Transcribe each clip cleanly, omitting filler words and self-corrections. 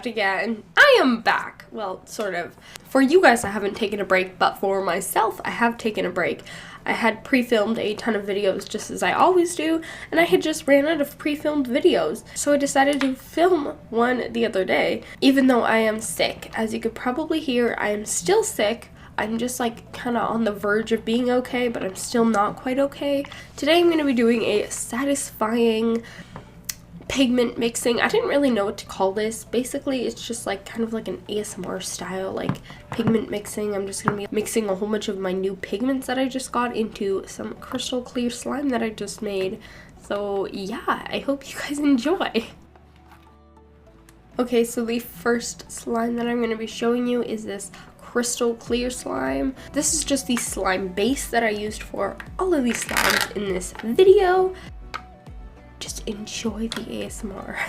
CrafTea Cat, and I am back. Well, sort of. For you guys, I haven't taken a break, but for myself, I have taken a break. I had pre-filmed a ton of videos just as I always do, and I had just ran out of pre-filmed videos. So I decided to film one the other day, even though I am sick. As you could probably hear, I am still sick. I'm just like kind of on the verge of being okay, but I'm still not quite okay. Today I'm going to be doing a satisfying pigment mixing. I didn't really know what to call this. Basically, it's just like kind of like an ASMR style like pigment mixing. I'm just going to be mixing a whole bunch of my new pigments that I just got into some crystal clear slime that I just made. So yeah, I hope you guys enjoy. Okay, so the first slime that I'm going to be showing you is this crystal clear slime. This is just the slime base that I used for all of these slimes in this video. Just enjoy the ASMR.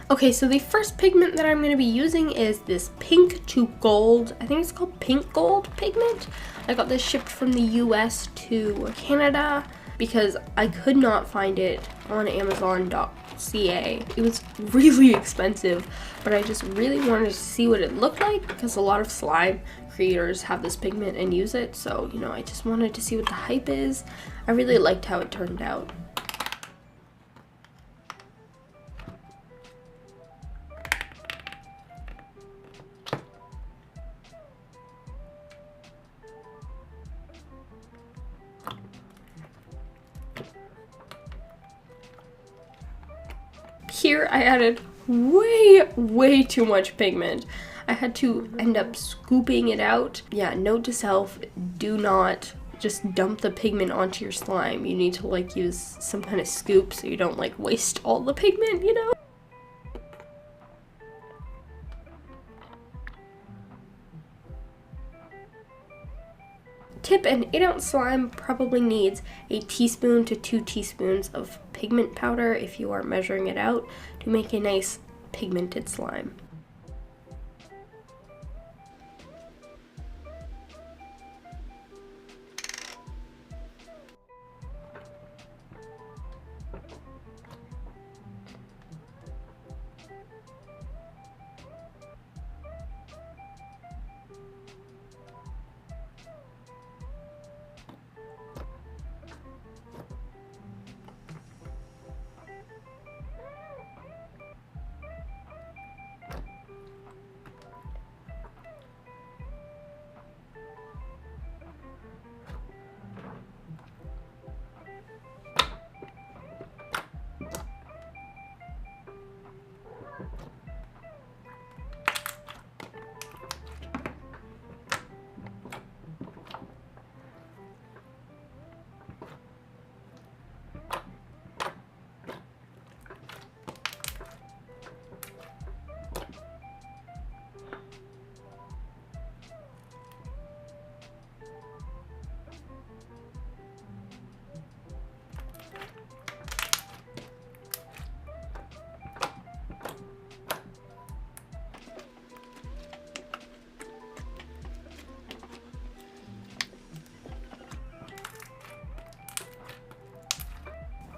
Okay, so the first pigment that I'm going to be using is this pink to gold. I think it's called pink gold pigment. I got this shipped from the US to Canada because I could not find it on Amazon.ca. It was really expensive, but I just really wanted to see what it looked like because a lot of slime creators have this pigment and use it. So, you know, I just wanted to see what the hype is. I really liked how it turned out. Here I added way too much pigment. I had to end up scooping it out. Yeah, note to self, do not just dump the pigment onto your slime. You need to like use some kind of scoop so you don't like waste all the pigment, you know? Tip: an 8-ounce slime probably needs a teaspoon to 2 teaspoons of pigment powder if you are measuring it out to make a nice pigmented slime.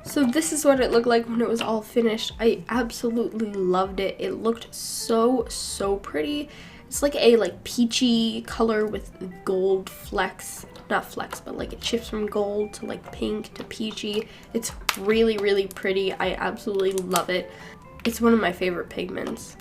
So this is what it looked like when it was all finished. I absolutely loved it. It looked so pretty. It's like a peachy color with gold flecks not flex, but like it shifts from gold to like pink to peachy. It's really, really pretty. I absolutely love it. It's one of my favorite pigments.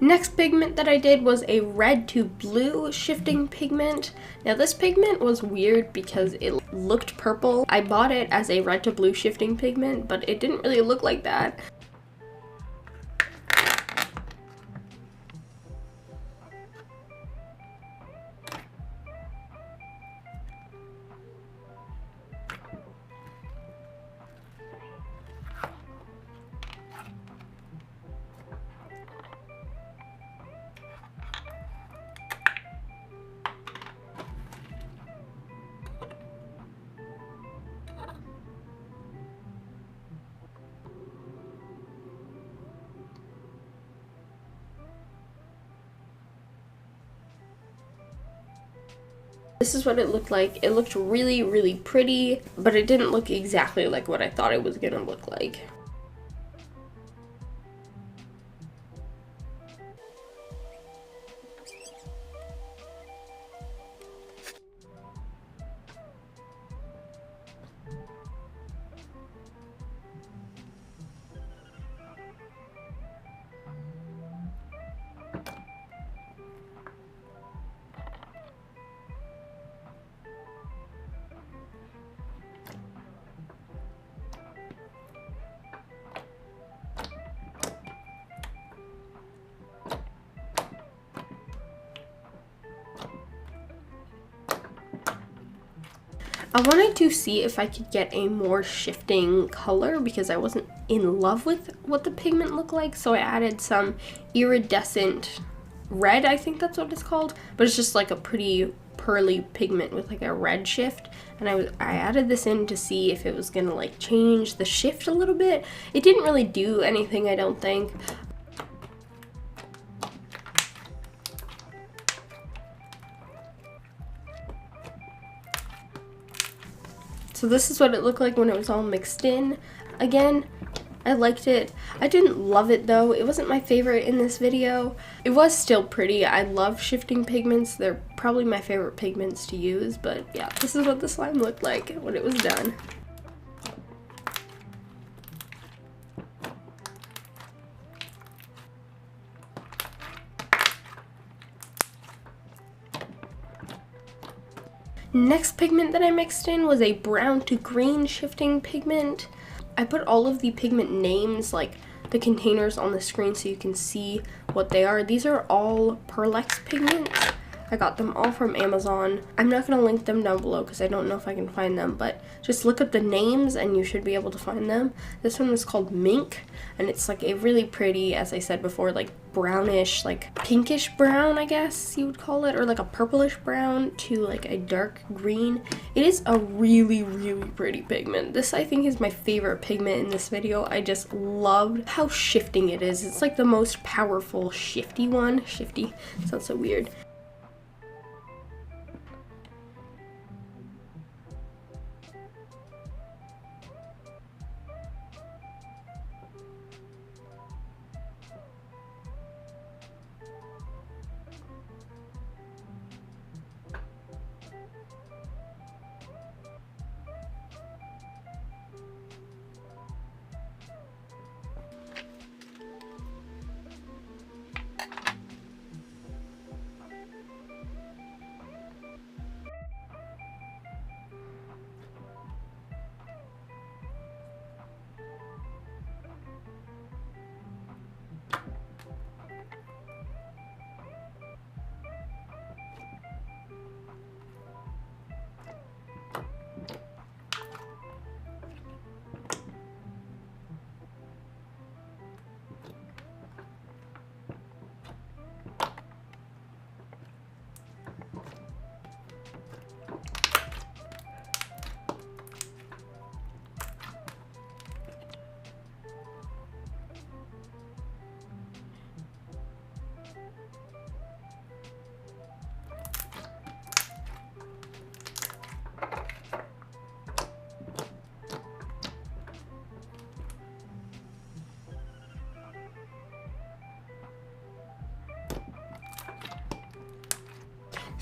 Next pigment that I did was a red to blue shifting pigment. Now this pigment was weird because it looked purple. I bought it as a red to blue shifting pigment, but it didn't really look like that. This is what it looked like. It looked really, really pretty, but it didn't look exactly like what I thought it was gonna look like. I wanted to see if I could get a more shifting color because I wasn't in love with what the pigment looked like, so I added some iridescent red, I think that's what it's called, but it's just like a pretty pearly pigment with like a red shift, and I added this in to see if it was gonna like change the shift a little bit. It didn't really do anything, I don't think. So this is what it looked like when it was all mixed in. Again, I liked it. I didn't love it though. It wasn't my favorite in this video. It was still pretty. I love shifting pigments. They're probably my favorite pigments to use, but yeah, this is what the slime looked like when it was done. Next pigment that I mixed in was a brown to green shifting pigment. I put all of the pigment names, like the containers, on the screen so you can see what they are. These are all Pearlex pigments. I got them all from Amazon. I'm not going to link them down below because I don't know if I can find them, but just look up the names and you should be able to find them. This one is called Mink, and it's like a really pretty, as I said before, like brownish, like pinkish brown, I guess you would call it, or like a purplish brown to like a dark green. It is a really, really pretty pigment. This, I think, is my favorite pigment in this video. I just loved how shifting it is. It's like the most powerful shifty one. Shifty sounds so weird.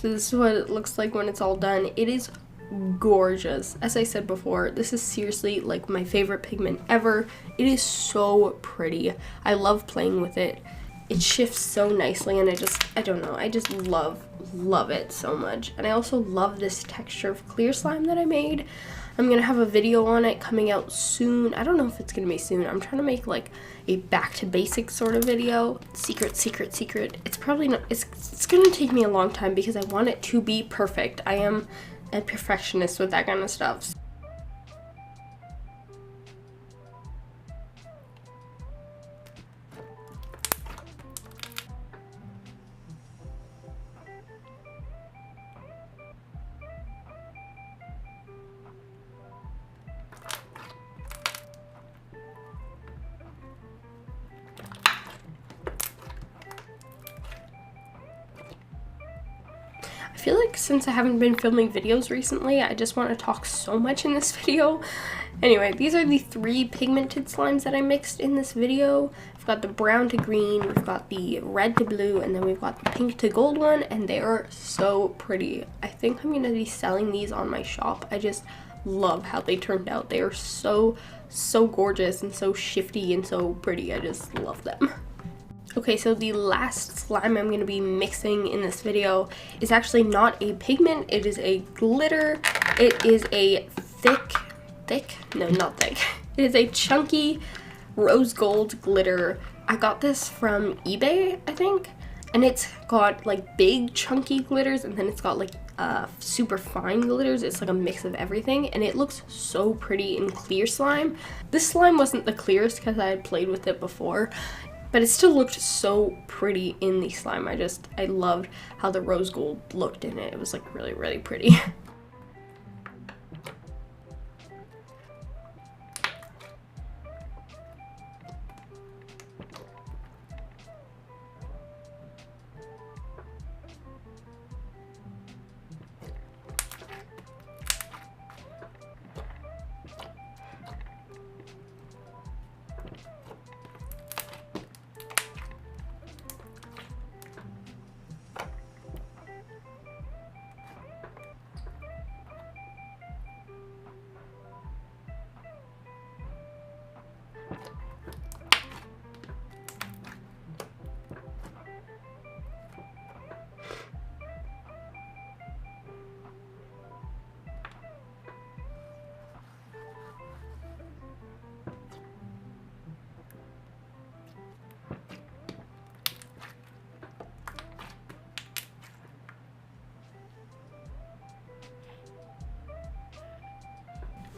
So this is what it looks like when it's all done. It is gorgeous. As I said before, this is seriously like my favorite pigment ever. It is so pretty. I love playing with it. It shifts so nicely, and I don't know, I just love it so much. And I also love this texture of clear slime that I made. I'm gonna have a video on it coming out soon. I don't know if it's gonna be soon. I'm trying to make like a back to basics sort of video. Secret. It's probably not, it's gonna take me a long time because I want it to be perfect. I am a perfectionist with that kind of stuff. I feel like since I haven't been filming videos recently, I just want to talk so much in this video. Anyway, these are the 3 pigmented slimes that I mixed in this video. We've got the brown to green, we've got the red to blue, and then we've got the pink to gold one, and they are so pretty. I think I'm going to be selling these on my shop. I just love how they turned out. They are so gorgeous and so shifty and so pretty. I just love them. Okay, so the last slime I'm going to be mixing in this video is actually not a pigment, it is a glitter. It is a it is a chunky rose gold glitter. I got this from eBay, I think, and it's got like big chunky glitters, and then it's got like super fine glitters. It's like a mix of everything, and it looks so pretty in clear slime. This slime wasn't the clearest because I had played with it before, but it still looked so pretty in the slime. I loved how the rose gold looked in it. It was like really pretty.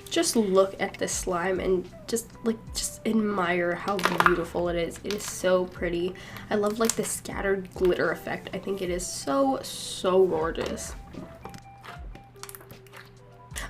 Just look at this slime and just admire how beautiful it is. It is so pretty. I love like the scattered glitter effect. I think it is so gorgeous.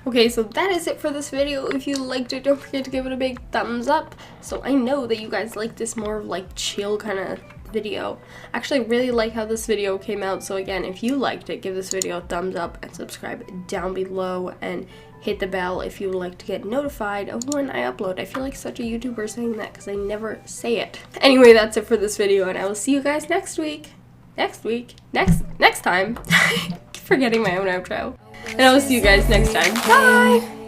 Okay, so that is it for this video. If you liked it, don't forget to give it a big thumbs up, so I know that you guys like this more like chill kind of video. I actually really like how this video came out, so again, if you liked it, give this video a thumbs up and subscribe down below and hit the bell if you would like to get notified of when I upload. I feel like such a YouTuber saying that because I never say it. Anyway, that's it for this video, and I will see you guys next time. Keep forgetting my own outro. And I will see you guys next time. Bye!